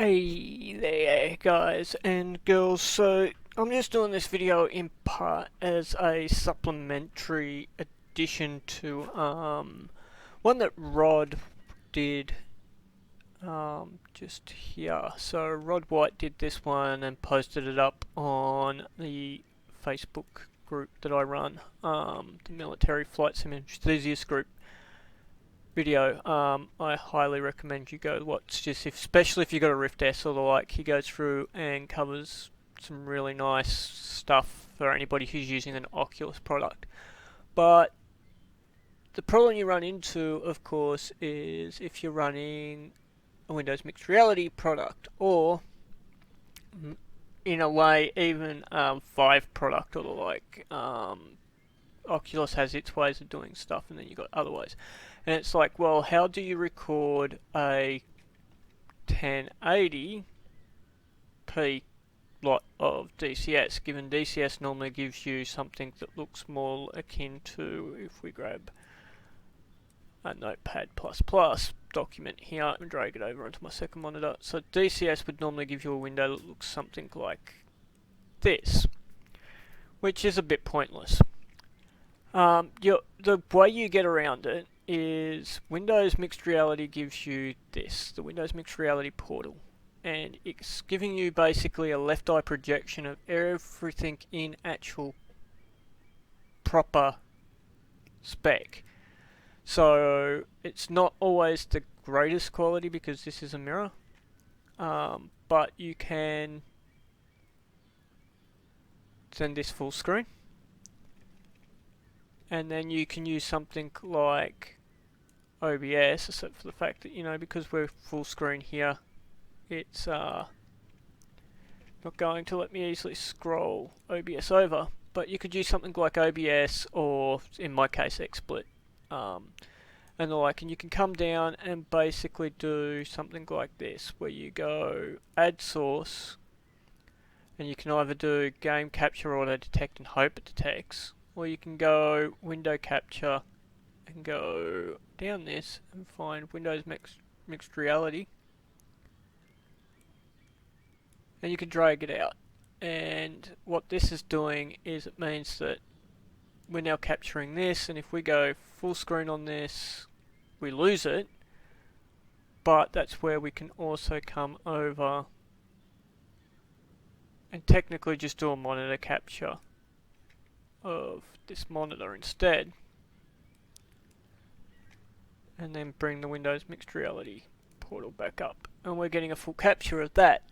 Hey there guys and girls, so I'm just doing this video in part as a supplementary addition to one that Rod did just here. So Rod White did this one and posted it up on the Facebook group that I run, the Military Flight Sim Enthusiast group video. I highly recommend you go watch this, especially if you've got a Rift S or the like. He goes through and covers some really nice stuff for anybody who's using an Oculus product. But the problem you run into, of course, is if you're running a Windows Mixed Reality product, or in a way even Vive product or the like. Oculus has its ways of doing stuff, and then you've got other ways. And it's like, well, how do you record a 1080p lot of DCS, given DCS normally gives you something that looks more akin to, if we grab a Notepad++ document here and drag it over onto my second monitor. So DCS would normally give you a window that looks something like this, which is a bit pointless. The way you get around it is Windows Mixed Reality gives you this, the Windows Mixed Reality portal, and it's giving you basically a left eye projection of everything in actual proper spec. So it's not always the greatest quality because this is a mirror, but you can send this full screen. And then you can use something like OBS, except for the fact that, you know, because we're full screen here, it's not going to let me easily scroll OBS over. But you could use something like OBS, or in my case XSplit, and the like, and you can come down and basically do something like this, where you go add source, and you can either do game capture auto detect and hope it detects, or you can go window capture and go down this and find Windows Mixed Reality, and you can drag it out. And what this is doing is it means that we're now capturing this, and if we go full screen on this, we lose it, but that's where we can also come over and technically just do a monitor capture of this monitor instead, and then bring the Windows Mixed Reality portal back up, and we're getting a full capture of that,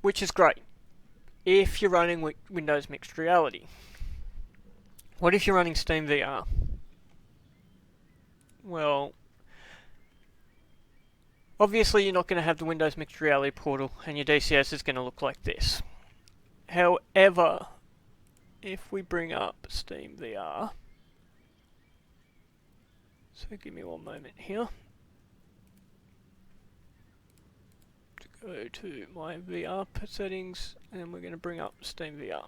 which is great if you're running Windows Mixed Reality. What if you're running Steam VR? Well, obviously you're not going to have the Windows Mixed Reality portal, and your DCS is going to look like this. However, if we bring up Steam VR, so give me one moment here to go to my VR settings, and we're going to bring up Steam VR.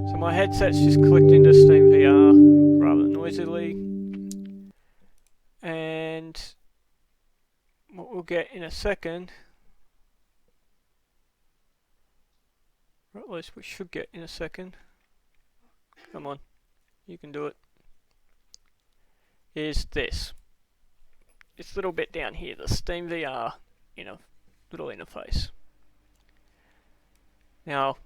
So my headset's just clicked into Steam VR rather noisily, and what we'll get in a second, or at least we should get in a second, come on, you can do it, is this. It's a little bit down here, the Steam VR in a little interface. Now,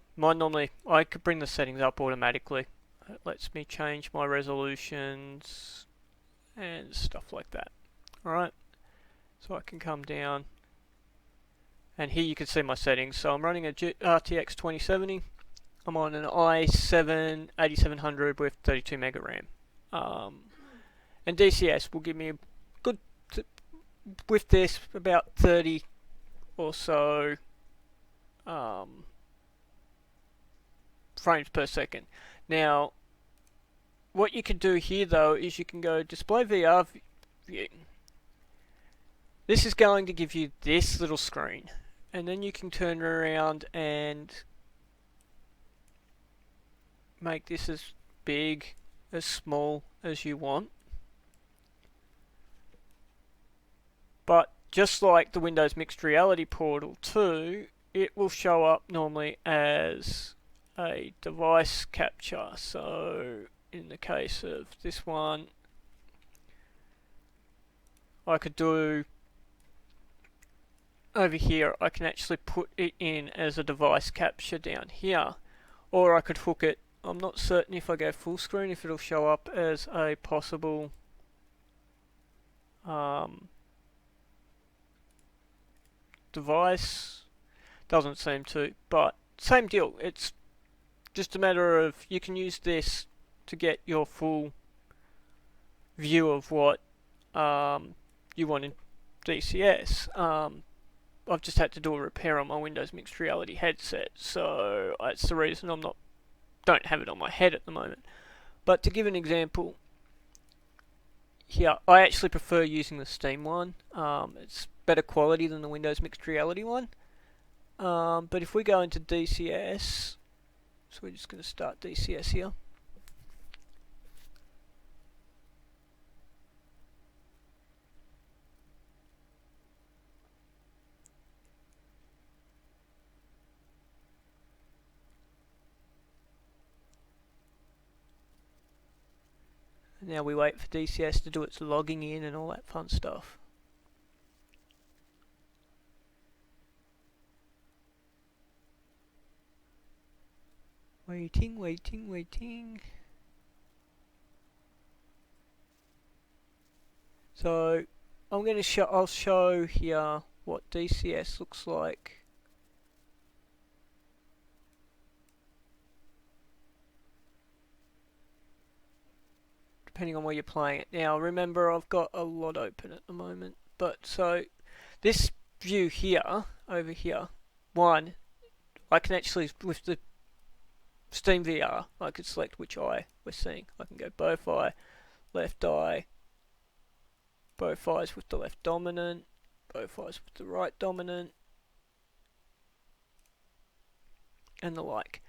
I could bring the settings up automatically. It lets me change my resolutions and stuff like that. Alright, so I can come down, and here you can see my settings. So I'm running a RTX 2070. I'm on an i7 8700 with 32 mega RAM. And DCS will give me a good, with this, about 30 or so frames per second. Now, what you can do here though is you can go display VR view. This is going to give you this little screen, and then you can turn around and make this as big as small as you want. But just like the Windows Mixed Reality portal too, it will show up normally as a device capture. So in the case of this one, I could do over here, I can actually put it in as a device capture down here, or I could hook it. I'm not certain if I go full screen if it'll show up as a possible device. Doesn't seem to, but same deal. It's just a matter of you can use this to get your full view of what you want in DCS. I've just had to do a repair on my Windows Mixed Reality headset, so that's the reason don't have it on my head at the moment. But to give an example, here I actually prefer using the Steam one. It's better quality than the Windows Mixed Reality one. But if we go into DCS, so we're just going to start DCS here. Now we wait for DCS to do its logging in and all that fun stuff. Waiting. So I'll show here what DCS looks like. Depending on where you're playing it. Now remember, I've got a lot open at the moment, but so this view here, over here, I can actually, with the Steam VR, I could select which eye we're seeing. I can go both eye, left eye, both eyes with the left dominant, both eyes with the right dominant, and the like.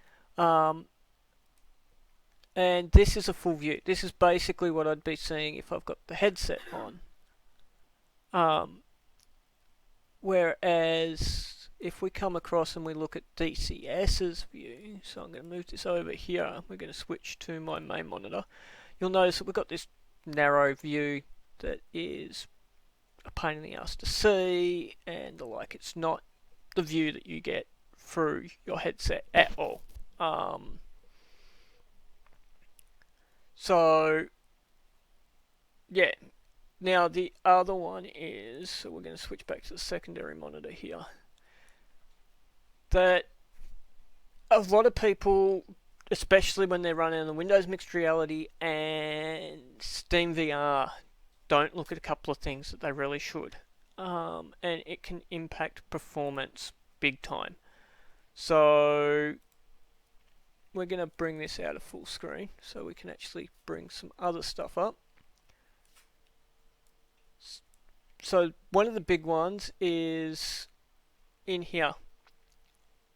And this is a full view. This is basically what I'd be seeing if I've got the headset on. Whereas if we come across and we look at DCS's view, so I'm going to move this over here, we're going to switch to my main monitor, you'll notice that we've got this narrow view that is a pain in the ass to see, and the like. It's not the view that you get through your headset at all. So, yeah. Now the other one is, so we're going to switch back to the secondary monitor here, that a lot of people, especially when they're running the Windows Mixed Reality and Steam VR, don't look at a couple of things that they really should. And it can impact performance big time. So we're going to bring this out of full screen so we can actually bring some other stuff up. So one of the big ones is in here.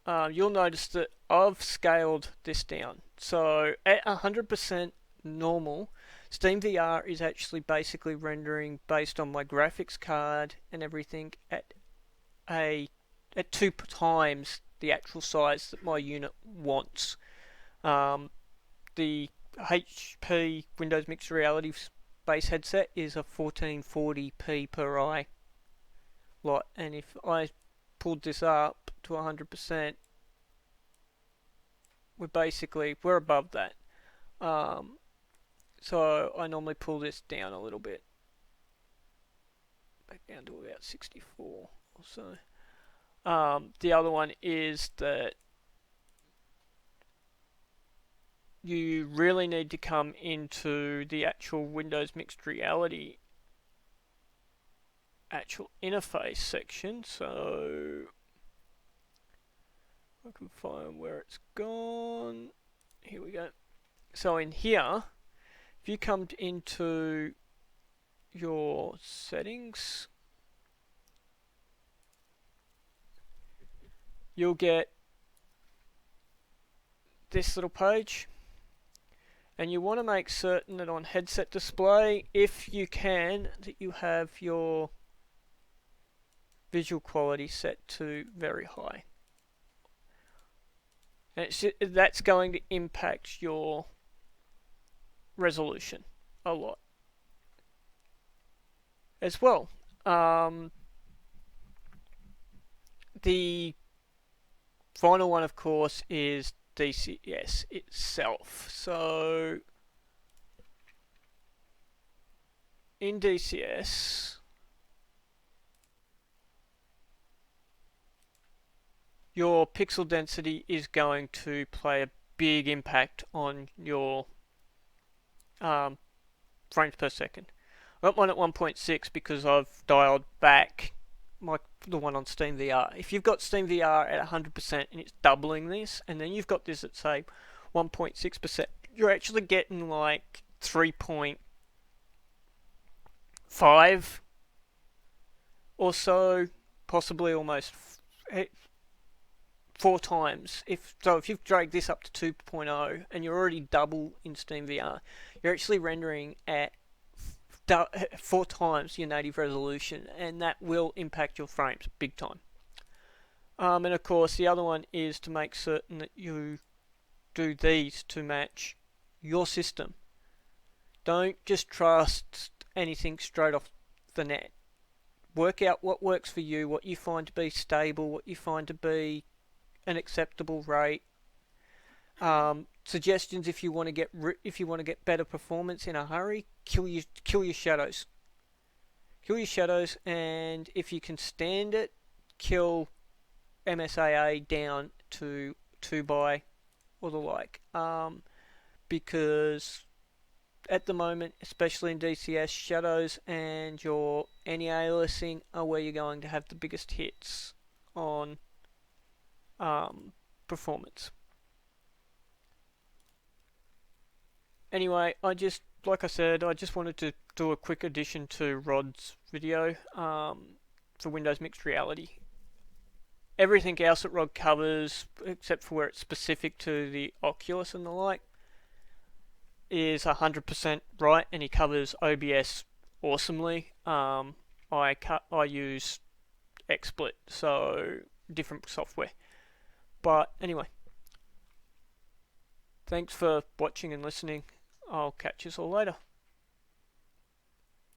You'll notice that I've scaled this down. So at 100% normal, Steam VR is actually basically rendering based on my graphics card and everything at 2 times the actual size that my unit wants. The HP Windows Mixed Reality base headset is a 1440p per eye lot, and if I pulled this up to 100%, we're above that. So I normally pull this down a little bit, back down to about 64 or so. The other one is that you really need to come into the actual Windows Mixed Reality actual interface section. So I can find where it's gone. Here we go. So in here, if you come into your settings, you'll get this little page, And you want to make certain that on headset display, if you can, that you have your visual quality set to very high. And that's going to impact your resolution a lot as well. The final one, of course, is DCS itself. So in DCS, your pixel density is going to play a big impact on your frames per second. I got one at 1.6 because I've dialed back the one on Steam VR. If you've got Steam VR at 100% and it's doubling this, and then you've got this at say 1.6%, you're actually getting like 3.5 or so, possibly almost 4 times. If you've dragged this up to 2.0 and you're already double in Steam VR, you're actually rendering at 4 times your native resolution, and that will impact your frames big time. And of course, the other one is to make certain that you do these to match your system. Don't just trust anything straight off the net. Work out what works for you, what you find to be stable, what you find to be an acceptable rate. Suggestions if you want to get better performance in a hurry, kill your shadows. Kill your shadows, and if you can stand it, kill MSAA down to 2x or the like. Because at the moment, especially in DCS, shadows and your anti-aliasing are where you're going to have the biggest hits on performance. Anyway, like I said, I just wanted to do a quick addition to Rod's video for Windows Mixed Reality. Everything else that Rod covers, except for where it's specific to the Oculus and the like, is 100% right, and he covers OBS awesomely. I use XSplit, so different software. But anyway, thanks for watching and listening. I'll catch you all later.